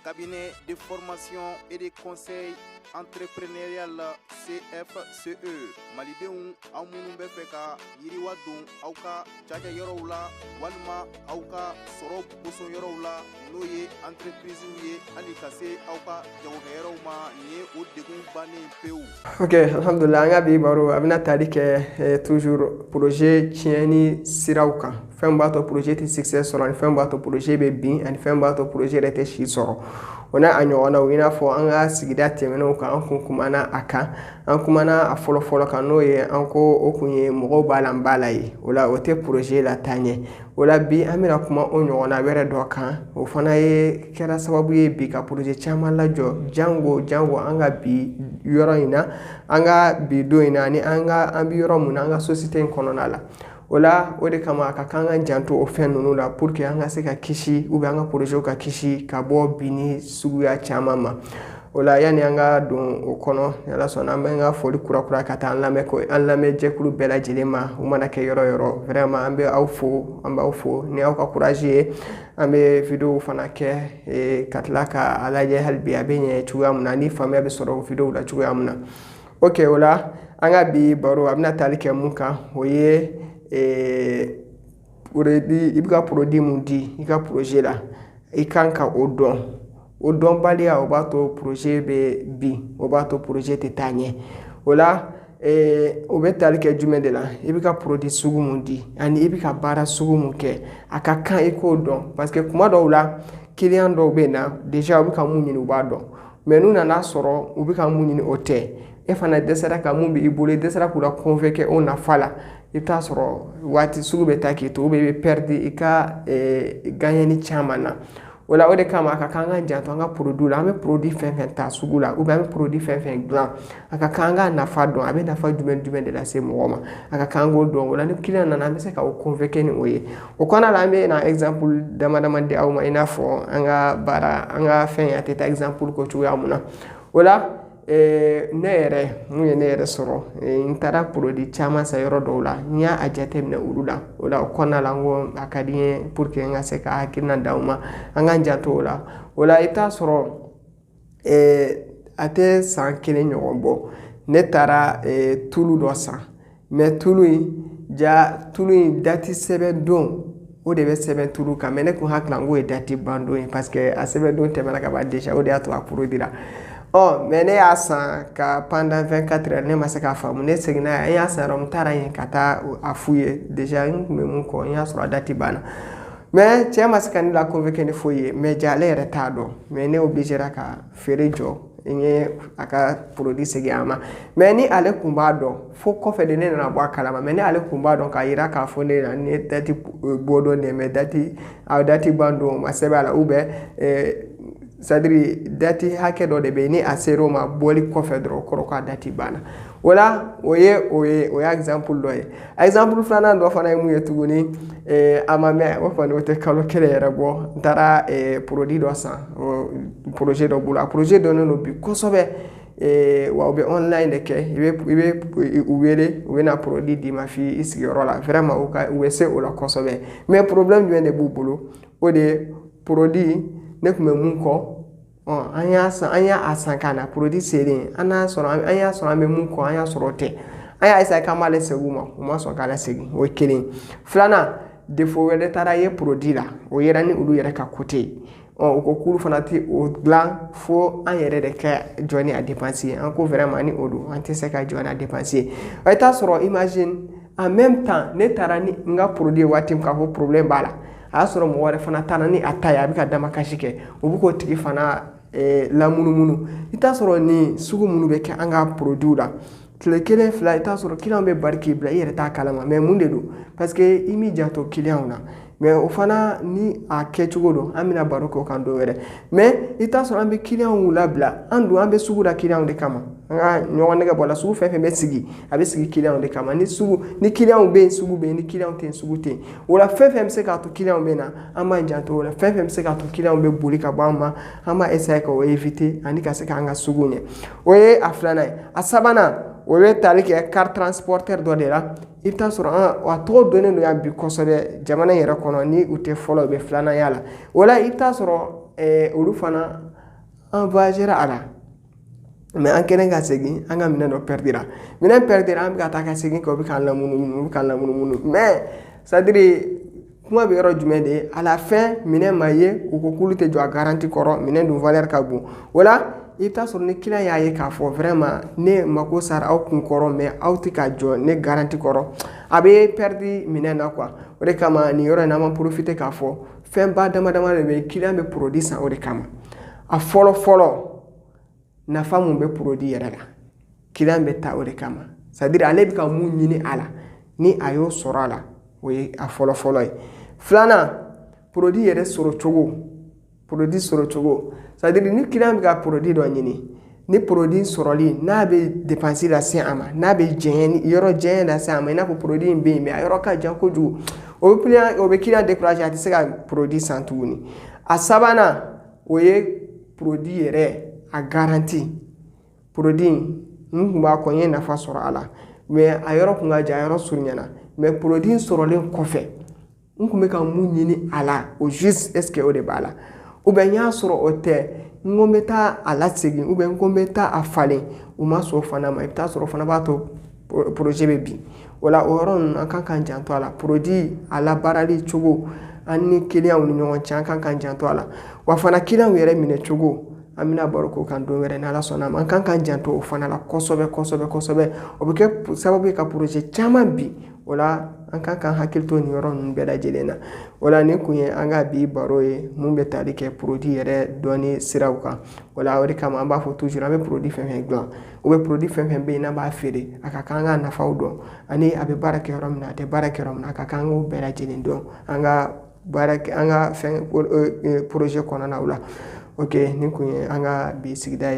cabinet de formation et de conseil entrepreneurial CFCE malidenw aw minnu bɛ fɛ ka yiriwa don aw ka caja yɔrɔw la walima aw ka sɔrɔ boson yɔrɔw la n'o ye entreprise ye hali ka se aw ka jagokɛyɔrɔw ma ni ye o degun bannen pewu. Ok, alhamdulillah, an ka bi baro a bɛna tali kɛ toujours projet tiɲɛni siraw kan. Fɛn b'a to projet tɛ succès sɔrɔ ani fɛn b'a to projet bɛ bin ani fɛn b'a to projet yɛrɛ tɛ si sɔrɔ. O n'a a ɲɔgɔnnaw i n'a fɔ an ka sigida tɛmɛnenw kan an kun kumana a kan an kumana a fɔlɔ kan n'o ye an ko o kun ye mɔgɔw b'a la n b'a la ye o la o tɛ projet la taaɲɛ o la bi an bɛna kuma o ɲɔgɔnna wɛrɛ dɔ kan o fana ye kɛra sababu ye bi ka projet caman lajɔ jango an ka bi yɔrɔ in na an ka bi don in na ani an bɛ yɔrɔ mun na an ka société in kɔnɔna la. O la o de kama a ka kan ka janto o fɛn ninnu la pour que an ka se ka kisi ou bien an ka projet ka kisi ka bɔ binni suguya caman ma. O la yani an ka don o kɔnɔ ala sɔnna an bɛ an ka foli kura ka taa an lamɛn jɛkulu bɛɛ lajɛlen ma u mana kɛ yɔrɔ vraiment an b'aw fo ni aw ka courage ye an bɛ vidéo fana kɛ ka tila ka lajɛ hali bi a bɛ ɲɛ cogoya min na ni faamuya bɛ sɔrɔ o vidéo la cogoya min na. Ok, o la an ka bi baro a bɛna tali kɛ mun kan o ye i bɛ ka produit mun di i ka projet la i kan ka o dɔnbaliya o b'a to projet bɛ bin o b'a to projet tɛ taa ɲɛ o la o bɛ tali kɛ jumɛn de la i bɛ ka produit sugu mun di ani i bɛ ka baara sugu mun kɛ a ka kan i k'o dɔn parce que kuma dɔw la client dɔw bɛ na déjà u bɛ ka mun ɲini u b'a dɔn mais n'u nana sɔrɔ u bɛ ka mun ɲini o tɛ e fana dɛsɛra ka mun b'i bolo i dɛsɛra k'u la convaincre o nafa la i t'a sɔrɔ waati sugu bɛ taa k'i to ou bien i bɛ perdre i ka gagneni caman na o la o de kama a ka kan an ka janto an ka produit la an bɛ produit fɛn ta sugu la ou bien an bɛ produit fɛn dilan a ka kan an ka nafa dɔn a bɛ nafa jumɛn de lase mɔgɔ ma a ka kan k'o dɔn o la ni client nana an bɛ se ka o convaincre ni o ye o kɔnɔna la an bɛ na exemple dama di aw ma i n'a fɔ an ka baara an ka fɛn a tɛ taa exemple ko cogoya mun na o la ne yɛrɛ sɔrɔ n taara produit caman san yɔrɔ dɔw la n y'a jateminɛ olu la o la o kɔnɔna la n ko a ka di n ye pour que n ka se ka hakilina d'aw ma an k'an janto o la i t'a sɔrɔ a tɛ san kelen ɲɔgɔn bɔ ne taara tulu dɔ san mais tulu in date sɛbɛn don o de bɛ sɛbɛn tulu kan mais ne kun hakili la n ko ye date ban don ye parce que a sɛbɛn don tɛmɛna ka ban déjà o de y'a to a produit la. Mais ne y'a san ka pendant 24 heures ne ma se k'a faamu ne seginna n y'a san yɔrɔ n taara yen ka taa a f'u ye déjà n kun bɛ mun kɔ n y'a sɔrɔ a date banna mais cɛ ma se ka ne la convaincre ni foyi ye mais ja ale yɛrɛ t'a dɔn mais ne obligera ka feere jɔ n ye a ka produit segin a ma mais ni ale kun b'a dɔn fo kɔfɛ de ne nana bɔ a kalama mais ni ale kun b'a dɔn k'a yira k'a fɔ ne la ni ye date bɔ dɔn de mais date ban don o ma sɛbɛn a la ou bien c'est-à-dire date hakɛ dɔ de bɛ yen ni a ser'o ma bɔli kɔfɛ dɔrɔn o kɔrɔ k'a date banna o la o ye exemple dɔ ye exemple filanan dɔ fana ye mun ye tuguni a ma mɛn o kɔni o tɛ kalo kelen yɛrɛ bɔ n taara produit dɔ san projet dɔ bolo a projet dɔnnen don bi kosɛbɛ wa u bɛ online de kɛ i bɛ u wele u bɛna produit d'i ma f'i sigiyɔrɔ la vraiment u bɛ se o la kosɛbɛ mais problème jumɛn de b'u bolo o de ye produit ne kun bɛ mun kɔ an y'a san ka na produit selen an y'a sɔrɔ an bɛ mun kɔ an y'a sɔrɔ o tɛ an y'a essayer k'an b'ale segin u ma u ma sɔn k'ale segin o ye kelen filanan défaut wɛrɛ taara ye produit la o yera ni olu yɛrɛ ka côté ye u ko k'olu fana tɛ o dilan fo an yɛrɛ de ka jɔ ni a dépense ye an ko vraiment ni o don an tɛ se ka jɔ ni a dépense ye i t'a sɔrɔ imagine en même temps ne taara ni n ka produit ye waati min k'a fɔ problème b'a la a y'a sɔrɔ mɔgɔ wɛrɛ fana taara ni a ta ye a bɛ ka damakasi kɛ o bɛ k'o tigi fana lamunumunu i t'a sɔrɔ ni sugu minnu bɛ kɛ an ka produit la tile kelen fila i t'a sɔrɔ client bɛ bari k'i bila i yɛrɛ t'a kalama mais mun de don parce que i m'i janto client na mais o fana ni a kɛcogo don an bɛna baro kɛ o kan dɔ wɛrɛ mais i t'a sɔrɔ an bɛ client labila an bɛ sugu la client de kama an ka ɲɔgɔn nɛgɛ bɔ la sugu fɛn bɛ sigi a bɛ sigi client de kama ni client bɛ yen sugu bɛ yen ni client tɛ yen sugu tɛ yen o la fɛn bɛ se k'a to client bɛ na an b'an janto o la fɛn bɛ se k'a to client bɛ boli ka bɔ an ma an b'a essayer k'o éviter ani ka se k'an ka sugu ɲɛ o ye a filanan ye a sabanan o bɛ tali kɛ carte transporteur dɔ de la i bɛ taa sɔrɔ a tɔgɔ donnen don yan bi kosɛbɛ jamana in yɛrɛ kɔnɔ ni u tɛ fɔlɔ u bɛ filanan y'a la o la i bɛ taa sɔrɔ olu fana an voyagera a la mais an kɛlen ka segin an ka minɛn dɔ perdira minɛn perdira an bɛ ka taa ka segin kɛ o bɛ k'an lamunumunu mais c'est à dire kuma bɛ yɔrɔ jumɛn de ye à la fin minɛn ma ye u ko k'olu tɛ jɔ a garanti kɔrɔ minɛn dun valeur ka bon o la i bɛ taa sɔrɔ ni client y'a ye k'a fɔ vraiment ne mako sara aw kun kɔrɔ mais aw tɛ ka jɔ ne garanti kɔrɔ a bɛ perdi minɛn na quoi o de kama nin yɔrɔ in na an ma profiter k'a fɔ fɛn ba dama dama de bɛ client bɛ produit san o de kama a fɔlɔ fɔlɔ nafa mun bɛ produit yɛrɛ la client bɛ taa o de kama c'est à dire ale bɛ ka mun ɲini a la ni a y'o sɔrɔ a la o ye a fɔlɔ fɔlɔ ye filanan produit yɛrɛ sɔrɔ cogo c'est à dire ni client bɛ ka produit dɔ ɲini ni produit sɔrɔli n'a bɛ dépense lase a ma n'a bɛ yɔrɔ jɛɲɛ lase a ma i n'a fɔ produit in bɛ yen mais a yɔrɔ ka jan kojugu o bɛ client décourager a tɛ se ka produit san tuguni a sabanan o ye produit yɛrɛ a garanti produit n kun b'a kɔ n ye nafa sɔrɔ a la mais a yɔrɔ kun ka jan a yɔrɔ surunyana mais produit sɔrɔlen kɔfɛ n kun bɛ ka mun ɲini a la o juste est ce que o de b'a la ou bien n y'a sɔrɔ o tɛ n ko n bɛ taa a lasegin ou bien n ko n bɛ taa a falen o ma sɔn o fana ma i bɛ taa sɔrɔ o fana b'a to projet bɛ bin o la o yɔrɔ ninnu an kan k'an janto a la produit a labaarali cogo an ni client ni ɲɔgɔn cɛ an kan k'an janto a la wa fana client yɛrɛ minɛ cogo an bɛna baro k'o kan don wɛrɛ n'Ala sɔnna ma an kan k'an janto o fana la kosɛbɛ o bɛ kɛ sababu ye ka projet caman bin o la an kan k'an hakili to nin yɔrɔ ninnu bɛɛ lajɛlen na o la nin kun ye an ka bi baro ye mun bɛ tali kɛ produit yɛrɛ dɔnni siraw kan o la o de kama an b'a fɔ toujours an bɛ produit fɛn fɛn dilan ou bien produit fɛn fɛn bɛ yen n'an b'a feere a ka kan an ka nafaw dɔn ani a bɛ baara kɛ yɔrɔ min na a tɛ baara kɛ yɔrɔ min na a ka kan an k'o bɛɛ lajɛlen dɔn an ka fɛn projet kɔnɔna la ok nin kun ye an ka bi sigida ye